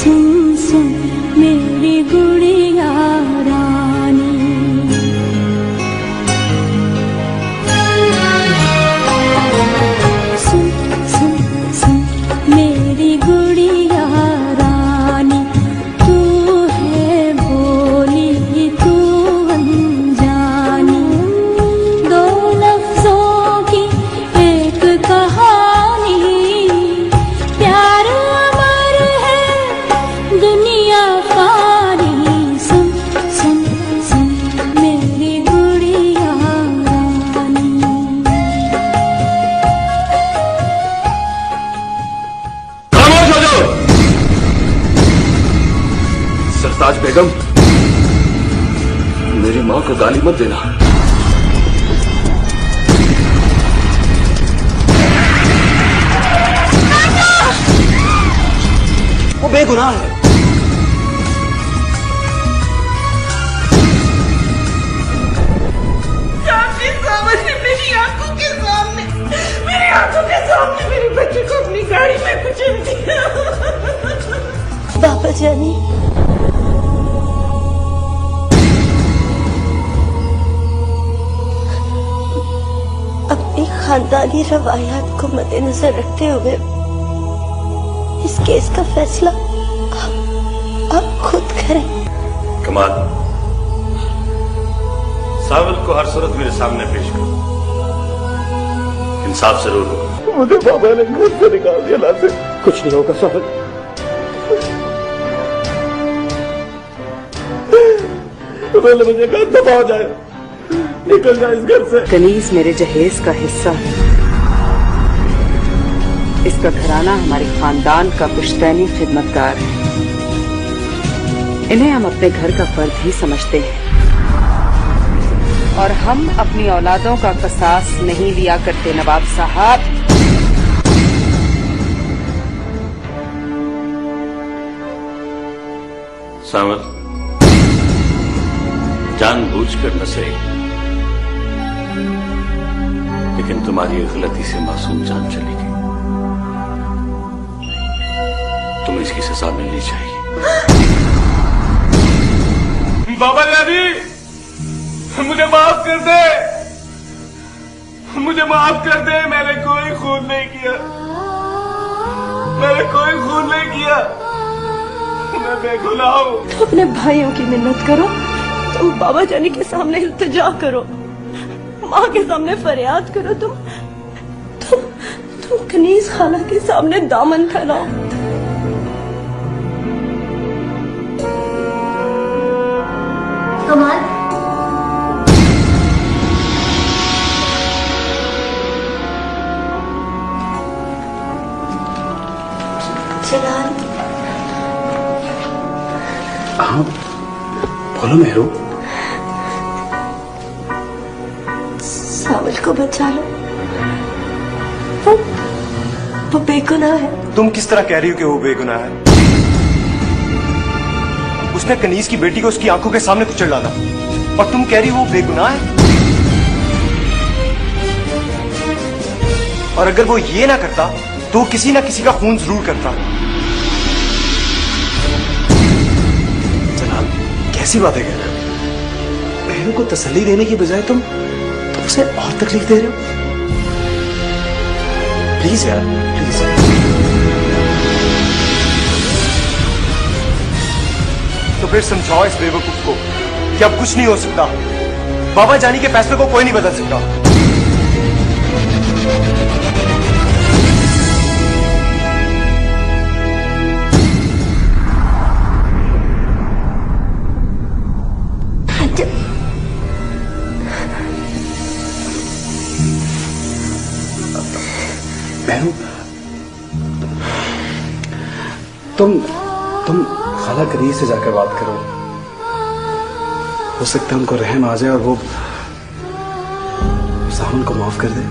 सुन सुन मेरी गुड़िया रानी। सुन सुन सुन मेरी गुड़िया रानी, तू है बोली तू अनजानी, दो लफ्जों की एक कहानी, प्यार अमर है दुनिया फानी। सुन सुन सुन मेरी गुड़िया रानी। खामोश हो जाओ। सरताज बेगम, मेरी माँ को गाली मत देना। वो बेगुनाह है। आपके सामने, मेरी आंखों के सामने मेरे बच्चे को अपनी गाड़ी में कुचल दिया। बाबा जानी, अपनी खानदानी रवायात को मद्देनजर रखते हुए इस केस का फैसला आप खुद करें। कमाल, सावल को हर सूरत मेरे सामने पेश करो, इंसाफ जरूर होगा। मुझे बाबा ने घर से निकाल दिया लाते। कुछ नहीं होगा साहब। मुझे घर दबा हो जाए, निकल जाए इस घर से। कनीज मेरे जहेज का हिस्सा है। इसका घराना हमारे खानदान का पुश्तैनी खिदमतगार है। इन्हें हम अपने घर का फर्द ही समझते हैं और हम अपनी औलादों का कसास नहीं लिया करते नवाब साहब। सावल, जानबूझकर न सही, लेकिन तुम्हारी गलती से मासूम जान चली गई। तुम्हें इसकी सजा मिलनी चाहिए। बाबा जानी, मुझे माफ कर दे, मुझे माफ कर दे। मैंने कोई खून नहीं किया, मैंने कोई खून नहीं किया, मैं बेगुनाह हूँ। तुम अपने भाइयों की मिन्नत करो, तुम बाबा जानी के सामने इल्तिजा करो, माँ के सामने फरियाद करो, तुम कनीज खाला के सामने दामन फैलाओ। कमाल, जलाल। हाँ बोलो मेहरू। सावल को बचा लो, वो बेगुनाह है। तुम किस तरह कह रही हो कि वो बेगुनाह है? उसने कनीज की बेटी को उसकी आंखों के सामने कुचल डाला और तुम कह रही हो वो बेगुनाह है? और अगर वो ये ना करता तो वो किसी ना किसी का खून जरूर करता। जनाब, कैसी बातें कह रहे हो? बहन को तसल्ली देने की बजाय तुम उसे और तकलीफ दे रहे हो। प्लीज यार, प्लीज। तो फिर समझाओ इस बेवकूफ को कि अब कुछ नहीं हो सकता। बाबा जानी के फैसले को कोई नहीं बदल सकता। बहनों, तुम खाला कनीज से जाकर बात करो। हो सकता है उनको रहम आ जाए और वो सावन को माफ कर दे।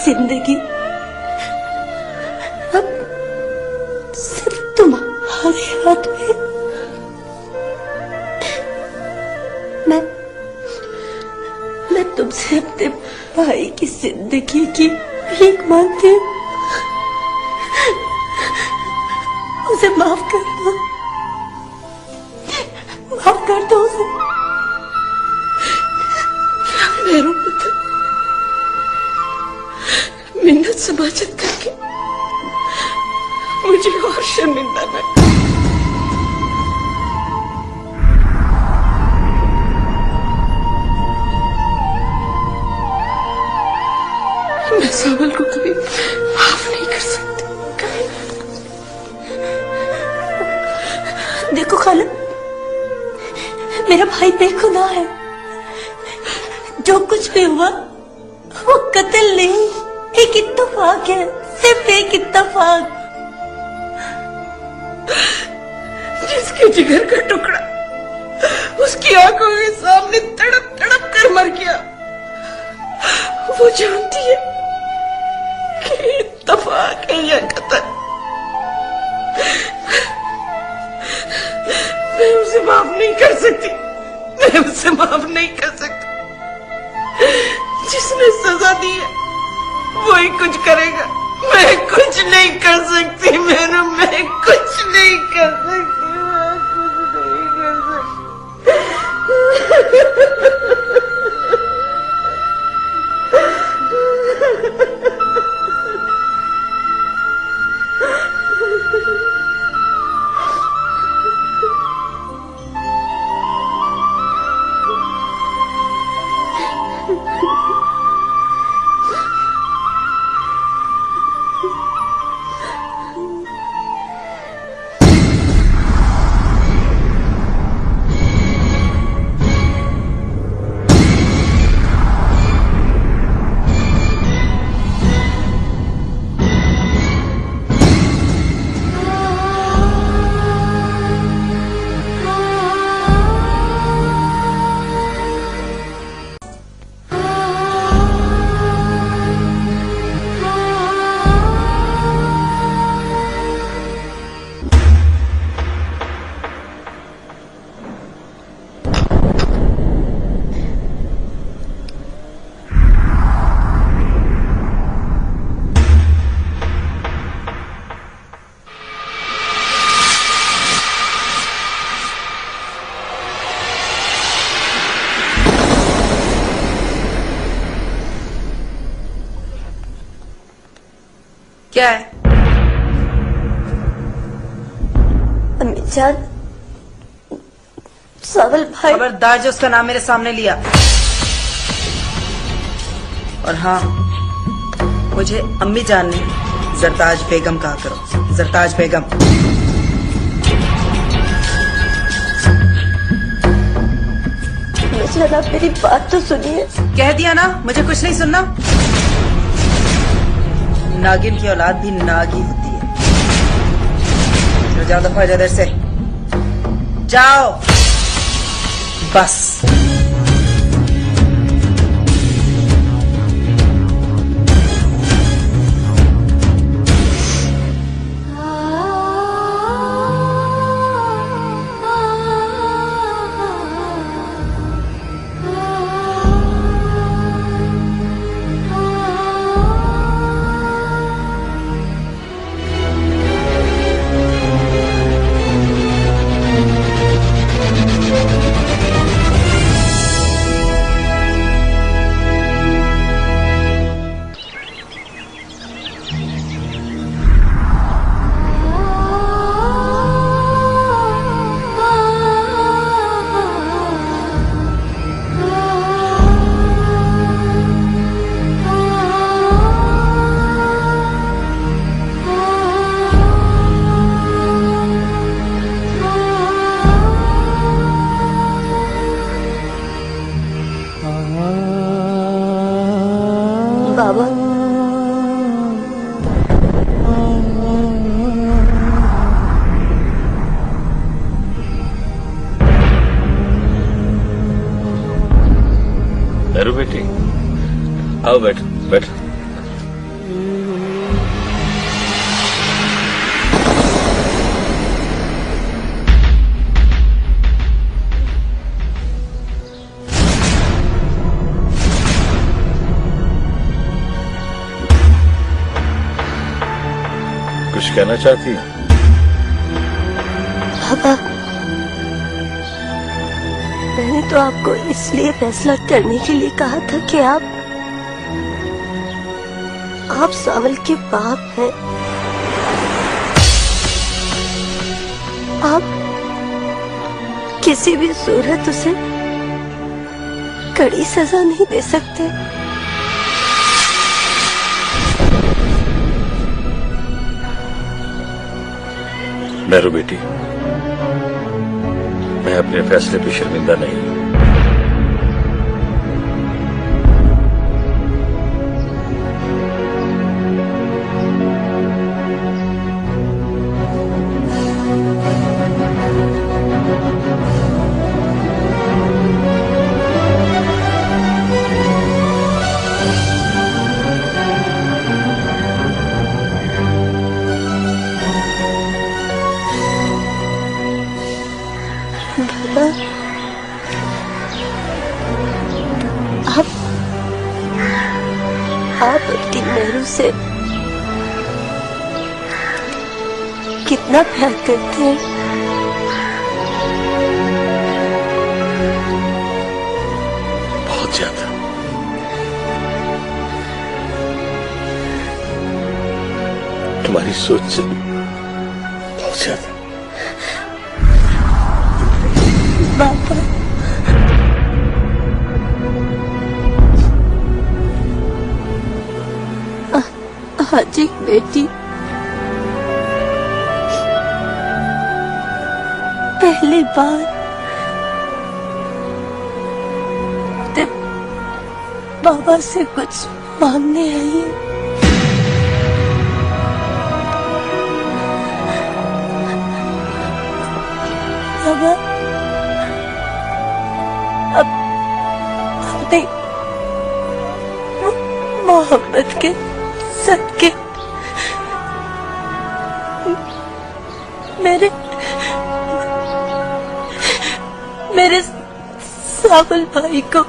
जिंदगी अब सिर्फ तुम्हारे हाथ में। मैं तुमसे अपने भाई की जिंदगी की भीख मांगती हूँ, उसे माफ कर दो, माफ कर दो उसे। मेरू पुत्र मिन्नत समाजत करके मुझे और शर्मिंदा न कर। मैं सावल को कभी माफ नहीं कर सकती, कभी। देखो खाला, मेरा भाई बेगुनाह है। जो कुछ भी हुआ वो कत्ल नहीं, एक इत्तेफाक है, सिर्फ एक इत्तेफाक। जिसके जिगर का टुकड़ा उसकी आंखों के सामने तड़प तड़प कर मर गया, वो जानती है कि इत्तेफाक है या कत्ल। मैं उसे माफ नहीं कर सकती, मैं उसे माफ नहीं कर सकती। जिसने सजा दी है वो ही कुछ करेगा, मैं कुछ नहीं कर सकती। मैं कुछ नहीं कर सकती, मैं कुछ नहीं कर सकती। क्या है? अम्मी जान, सावल भाई। खबरदार जो उसका नाम मेरे सामने लिया। और हाँ, मुझे अम्मी जान नहीं, जरताज बेगम कहा करो, जरताज बेगम। जान, आप मेरी बात तो सुनिए। कह दिया ना, मुझे कुछ नहीं सुनना। नागिन की औलाद भी नागी होती है। जाओ दफा इधर से, जाओ बस। बाबा, अरे बेटी, आओ बैठ बैठ। कुछ कहना चाहती हैं? पापा, मैंने तो आपको इसलिए फैसला करने के लिए कहा था कि आप सावल के बाप हैं। आप किसी भी सूरत उसे कड़ी सजा नहीं दे सकते। मेरू बेटी, मैं अपने फैसले पे शर्मिंदा नहीं हूं। आप अपनी मेरू से कितना प्यार करते हैं? बहुत ज्यादा। तुम्हारी सोच से बहुत ज्यादा। पापा, आज एक बेटी पहली बार अपने बाबा से कुछ मांगने आई है। बाबा, अब अपनी मोहब्बत के सदके मेरे सावल भाई को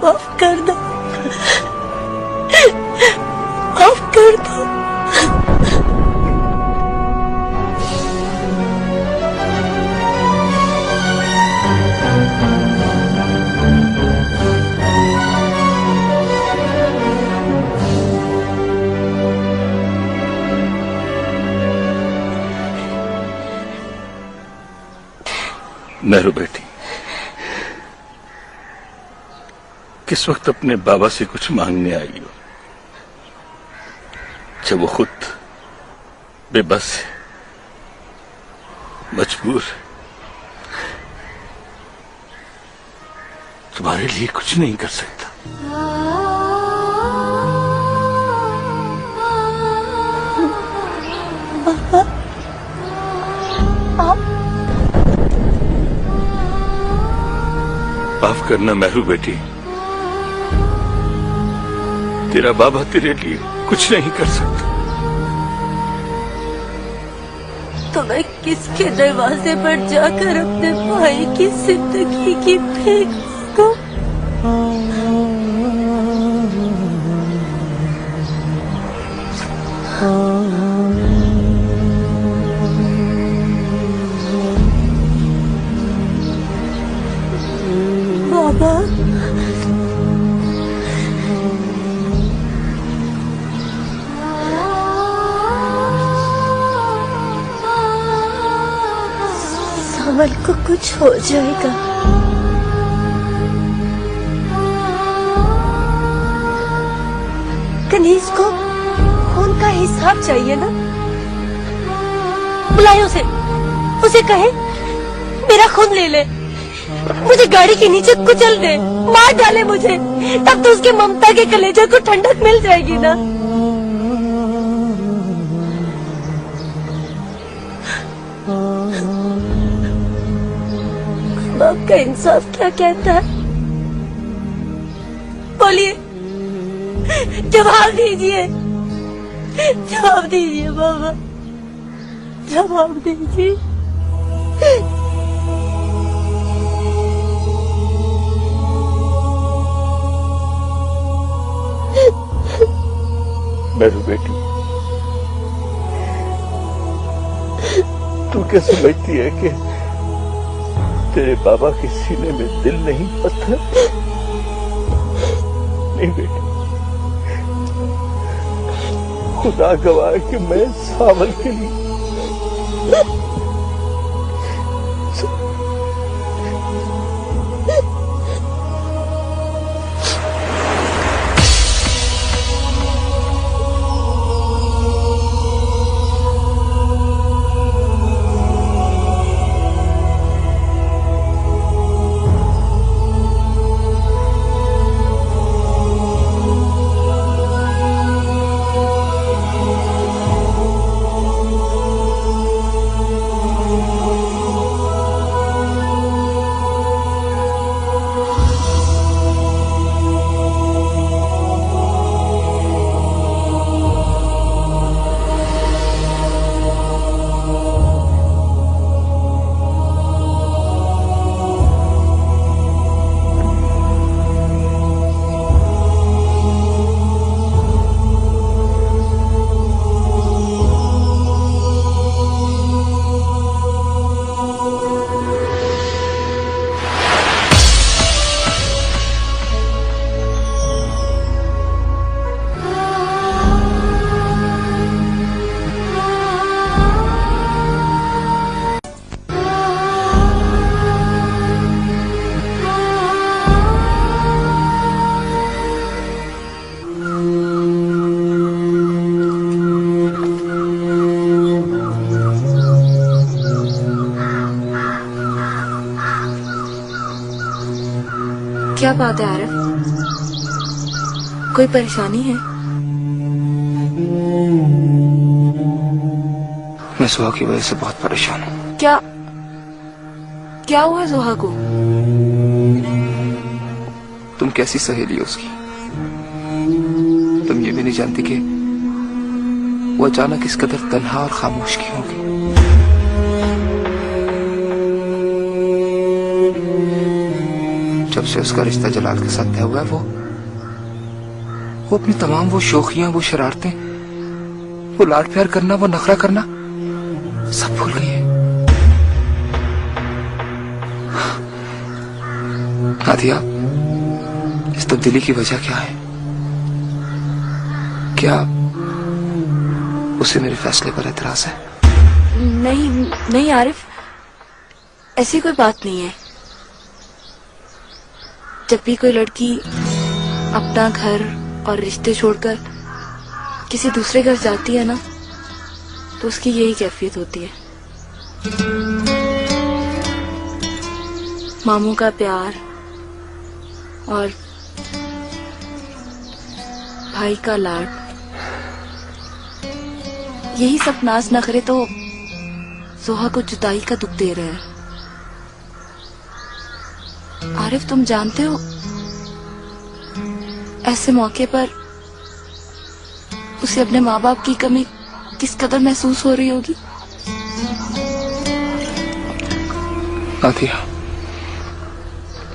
माफ कर दो, माफ कर दो। मेरू बेटी, किस वक्त अपने बाबा से कुछ मांगने आई हो, जब वो खुद बेबस है, मजबूर है, तुम्हारे लिए कुछ नहीं कर सकता। माफ करना मेरू बेटी, तेरा बाबा तेरे लिए कुछ नहीं कर सकता। तो मैं किसके दरवाजे पर जाकर अपने भाई की जिंदगी की भीख मांगूं? बाबा, सावल को कुछ हो जाएगा। कनीज को खून का हिसाब चाहिए ना? बुलाए उसे कहे मेरा खून ले ले, मुझे गाड़ी के नीचे कुचल दे, मार डाले मुझे, तब तो उसके ममता के कलेजे को ठंडक मिल जाएगी ना। बाप का इंसाफ क्या कहता है? बोलिए, जवाब दीजिए, जवाब दीजिए बाबा, जवाब दीजिए। मेरू बेटी, तू क्या समझती है कि तेरे बाबा के सीने में दिल नहीं पत्थर? नहीं बेटा, खुदा गवाह कि मैं सावल के लिए क्या बात है आरिफ? कोई परेशानी है? मैं सुहा की वजह से बहुत परेशान हूँ। क्या हुआ सुहा को? तुम कैसी सहेली हो उसकी? तुम ये भी नहीं जानती कि वो अचानक इस कदर तन्हा और खामोश क्यों होगी। जब से उसका रिश्ता जलाल के साथ तय हुआ है, वो अपनी तमाम वो शौकियां, वो शरारतें, वो लाड प्यार करना, वो नखरा करना सब भूल गई है। नादिया, इस तब्दीली की वजह क्या है? क्या उसे मेरे फैसले पर एतराज है? नहीं आरिफ, ऐसी कोई बात नहीं है। जब भी कोई लड़की अपना घर और रिश्ते छोड़कर किसी दूसरे घर जाती है ना, तो उसकी यही कैफियत होती है। मामू का प्यार और भाई का लाड, यही सब नाज नखरे तो सुहा को जुदाई का दुख दे रहे हैं। आरिफ, तुम जानते हो ऐसे मौके पर उसे अपने माँ बाप की कमी किस कदर महसूस हो रही होगी। नादिया,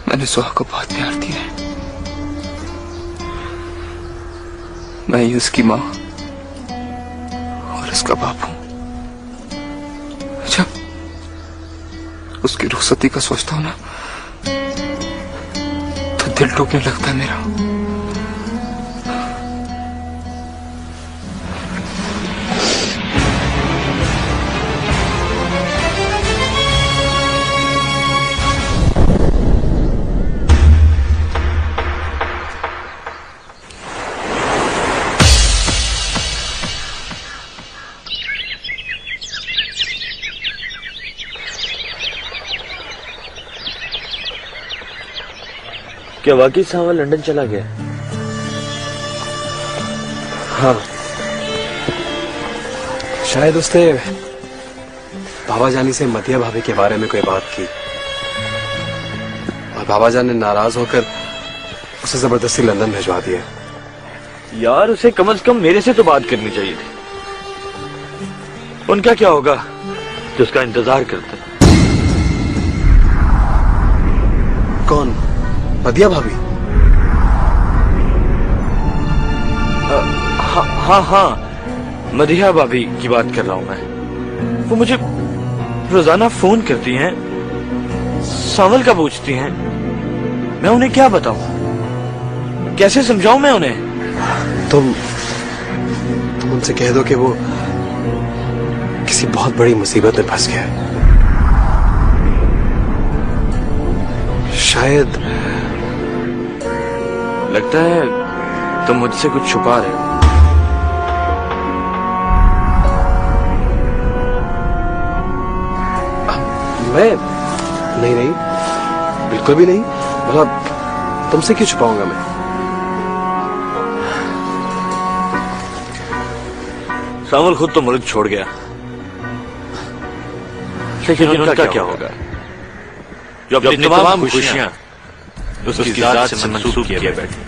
मैंने सुहा को बहुत प्यार दिया है। मैं ही उसकी माँ और उसका बाप हूँ। जब उसकी रुखसती का सोचता हूँ ना, तो दिल टूटने लगता है मेरा। क्या वाकई सावल लंदन चला गया? हाँ, शायद उसने बाबा जानी से मतिया भाभी के बारे में कोई बात की और बाबा जान ने नाराज होकर उसे जबरदस्ती लंदन भिजवा दिया। यार, उसे कम से कम मेरे से तो बात करनी चाहिए थी। उनका क्या होगा जो उसका इंतजार करता? कौन? मदिया भाभी? हाँ, मदिया भाभी की बात कर रहा हूँ मैं। वो मुझे रोजाना फोन करती हैं, सावल का पूछती हैं। मैं उन्हें क्या बताऊं, कैसे समझाऊं मैं उन्हें? तुम उनसे कह दो कि वो किसी बहुत बड़ी मुसीबत में फंस गया है। शायद लगता है तुम मुझसे कुछ छुपा रहे हो। मैं नहीं, बिल्कुल भी नहीं। मतलब तुमसे क्यों छुपाऊंगा मैं? सावल खुद तो मुल्क छोड़ गया, लेकिन उनका क्या होगा जो अपनी तमाम खुशियां उसकी जात से मंसूब किए बैठे।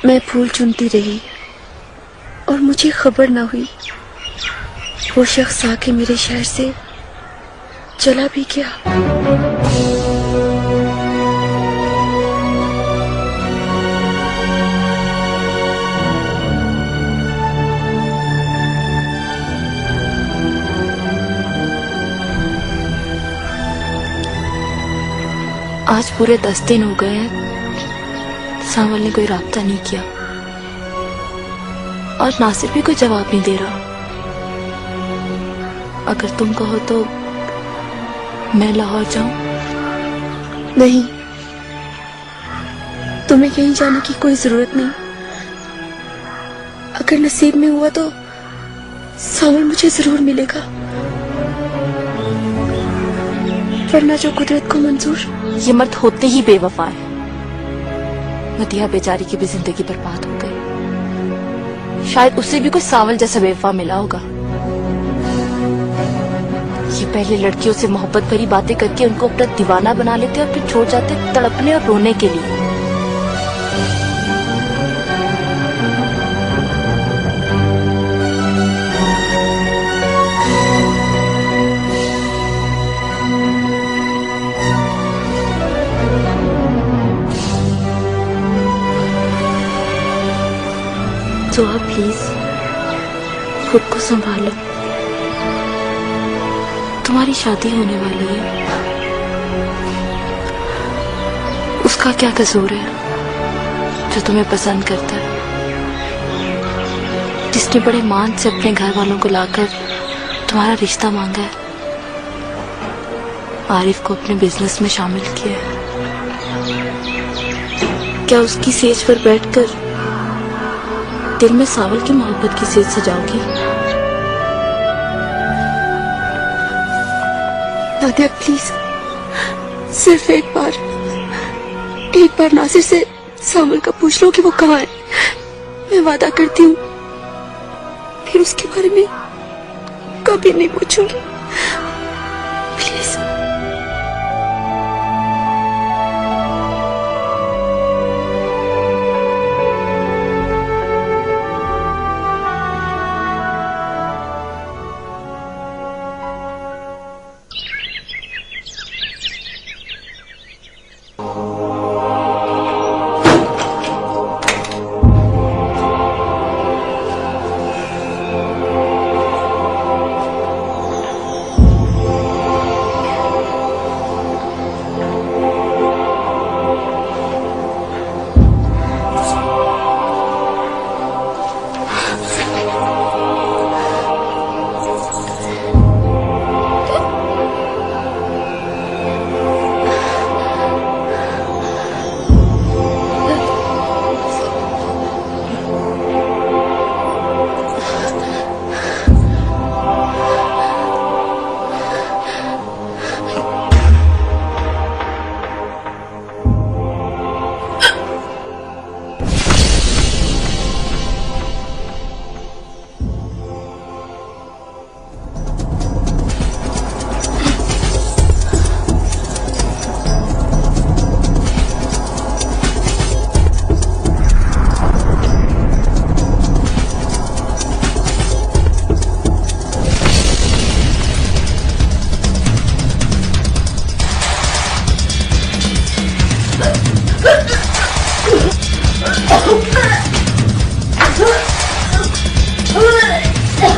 मैं फूल चुनती रही और मुझे खबर ना हुई वो शख्स आके मेरे शहर से चला भी गया। आज पूरे 10 दिन हो गए हैं सावल ने कोई राब्ता नहीं किया और नासिर भी कोई जवाब नहीं दे रहा। अगर तुम कहो तो मैं लाहौर जाऊं? नहीं, तुम्हें कहीं जाने की कोई जरूरत नहीं। अगर नसीब में हुआ तो सावल मुझे जरूर मिलेगा, वरना जो कुदरत को मंजूर। ये मर्द होते ही बेवफा है। मदिया बेचारी की भी जिंदगी बर्बाद हो गई। शायद उसे भी कोई सावल जैसा बेवफा मिला होगा। ये पहले लड़कियों से मोहब्बत भरी बातें करके उनको अपना दीवाना बना लेते और फिर छोड़ जाते तड़पने और रोने के लिए। तो आप प्लीज खुद को संभालो। तुम्हारी शादी होने वाली है। उसका क्या कसूर है जो तुम्हें पसंद करता है, जिसने बड़े मान से अपने घर वालों को लाकर तुम्हारा रिश्ता मांगा है, आरिफ को अपने बिजनेस में शामिल किया है। क्या उसकी सेज पर बैठकर दिल में सावल की मोहब्बत की सेज सजाओगी? नादिया प्लीज, सिर्फ एक बार नासिर से सावल का पूछ लो कि वो कहाँ है। मैं वादा करती हूँ फिर उसके बारे में कभी नहीं पूछूंगी। प्लीज।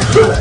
Hello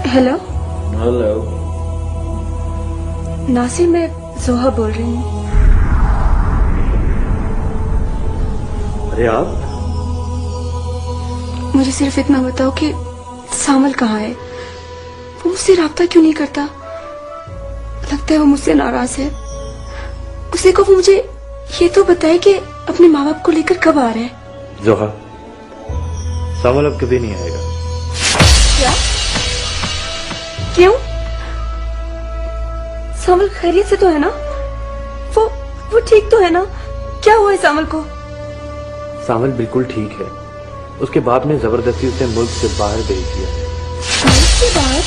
hello. नासिर, मैं जोहा बोल रही हूँ। अरे आप? मुझे सिर्फ इतना बताओ कि सामल कहाँ है? वो मुझसे राब्ता क्यों नहीं करता? लगता है वो मुझसे नाराज है। उसे को वो मुझे ये तो बताए कि अपने माँ बाप को लेकर कब आ रहा है। जोहा, सामल अब कभी नहीं आएगा। क्या? क्यों? सामल खैरियत से तो है ना? वो ठीक तो है ना? क्या हुआ है सामल को? सामल बिल्कुल ठीक है। उसके बाप ने जबरदस्ती उसे मुल्क से बाहर भेज दिया। मुल्क से बाहर?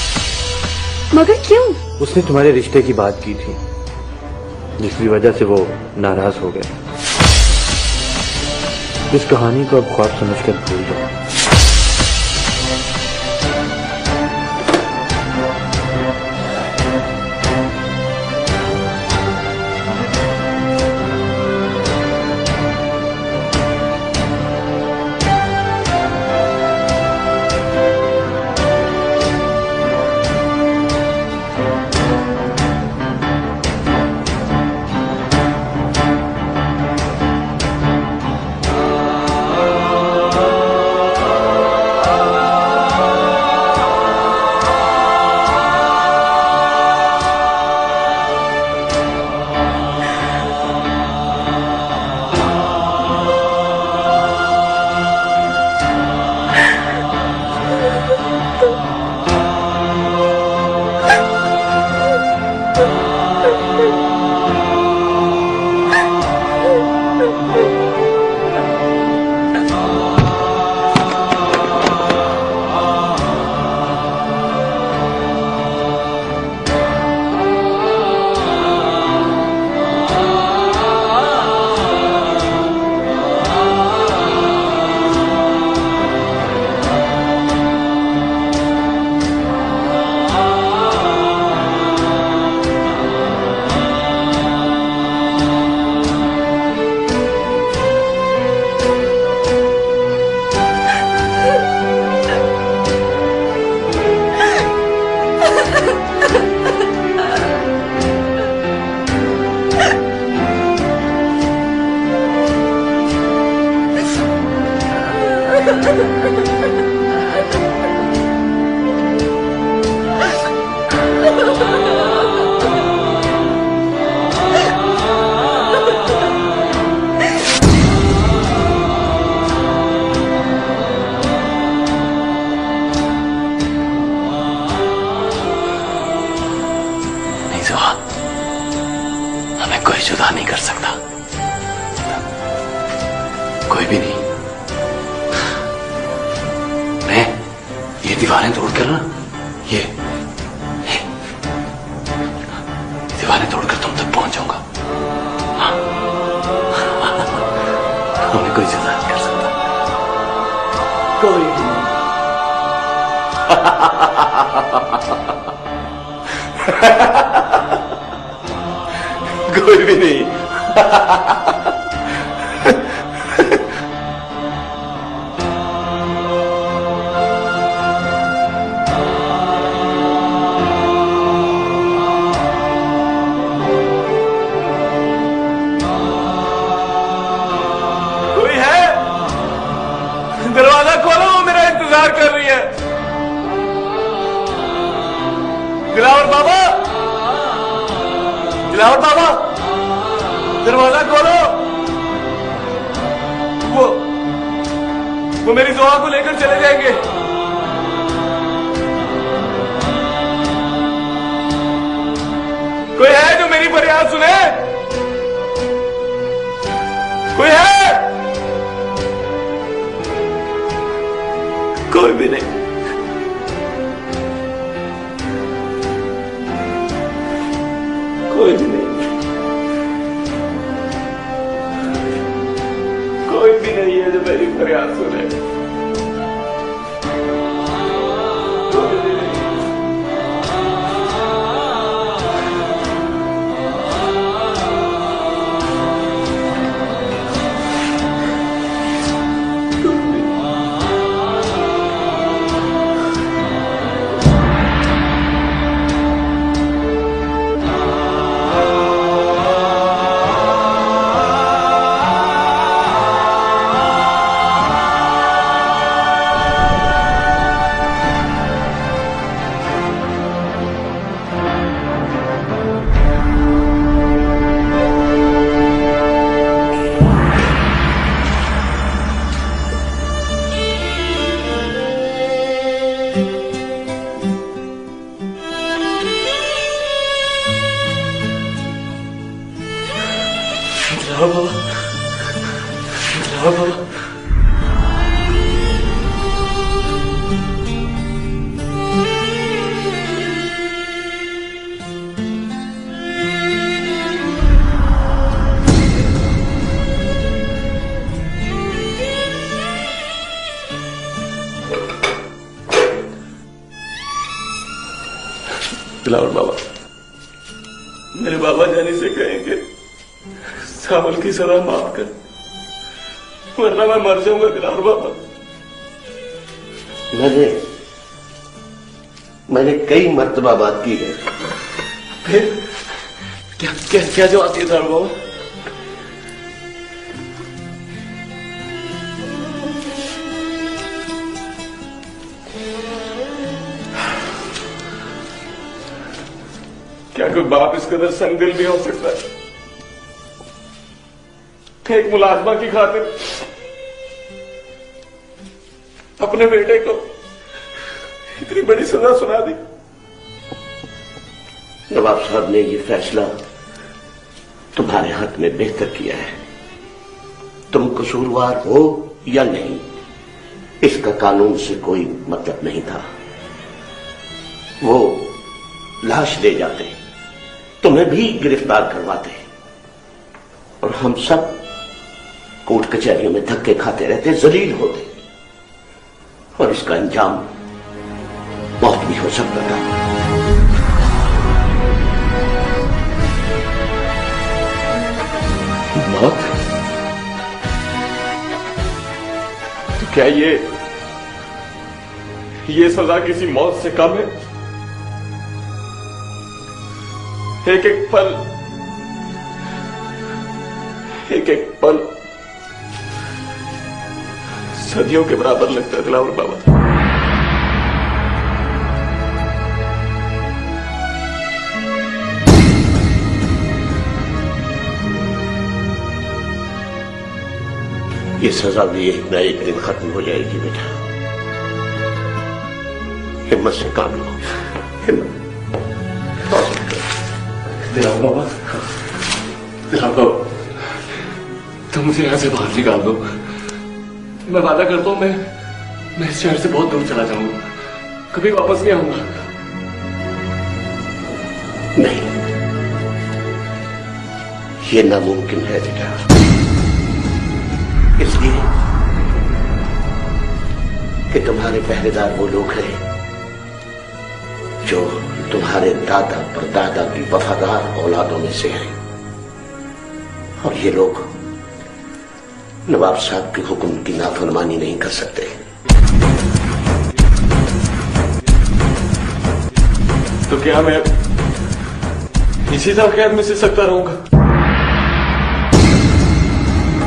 मगर क्यों? उसने तुम्हारे रिश्ते की बात की थी, जिसकी वजह से वो नाराज हो गया। इस कहानी को अब ख्वाब समझकर भूल जाओ। जुदा नहीं कर सकता, कोई भी नहीं। मैं ये दीवारें तोड़कर ना, ये दीवारें तोड़कर तुम तक पहुंच जाऊंगा। हाँ। हमें कोई जुदा नहीं कर सकता, कोई भी नहीं। कोई भी नहीं। कोई है? दरवाजा खोलो, वो मेरा इंतजार कर रही है। दिलावर बाबा, दिलावर बाबा, दरवाजा खोलो। वो मेरी दुआ को लेकर चले जाएंगे। कोई है जो मेरी फरियाद सुने? कोई है? कोई भी नहीं। कोई भी नहीं। कोई भी नहीं है जो मेरी फरियाद सुने। कोई भी नहीं। बाबा, बाबा, दिलावर बाबा, मेरे बाबा जानी से कहेंगे सावल की सजा माफ कर, वरना मैं मर जाऊंगा दिलावर बाबा। मैंने कई मर्तबा बात की है। फिर क्या क्या क्या जवाब दिया दिलावर बाबा? क्या कोई बाप इस कदर संगदिल भी हो सकता है? एक मुलाजमा की खातिर अपने बेटे को इतनी बड़ी सजा सुना दी। नवाब साहब ने ये फैसला तुम्हारे हाथ में बेहतर किया है। तुम कसूरवार हो या नहीं, इसका कानून से कोई मतलब नहीं था। वो लाश ले जाते, तुम्हें भी गिरफ्तार करवाते, और हम सब कोर्ट कचहरियों में धक्के खाते रहते, जलील होते, और इसका अंजाम मौत भी हो सकता था। मौत? तो क्या ये सजा किसी मौत से कम है? एक एक पल सदियों के बराबर लगता है दिलावर बाबा। ये सजा भी एक न एक दिन खत्म हो जाएगी बेटा। हिम्मत से काम लो, हिम्मत। दिलावर बाबा, लाडो, तुम मुझे यहाँ से बाहर निकाल दो। मैं वादा करता हूँ मैं इस शहर से बहुत दूर चला जाऊंगा, कभी वापस नहीं आऊंगा। नहीं, ये नामुमकिन है बेटा। इसलिए कि तुम्हारे पहरेदार वो लोग हैं जो तुम्हारे दादा परदादा की वफादार औलादों में से हैं, और ये लोग नवाब साहब के हुक्म की नाफरमानी नहीं कर सकते। तो क्या मैं इसी तरह कैद में से सकता रहूंगा?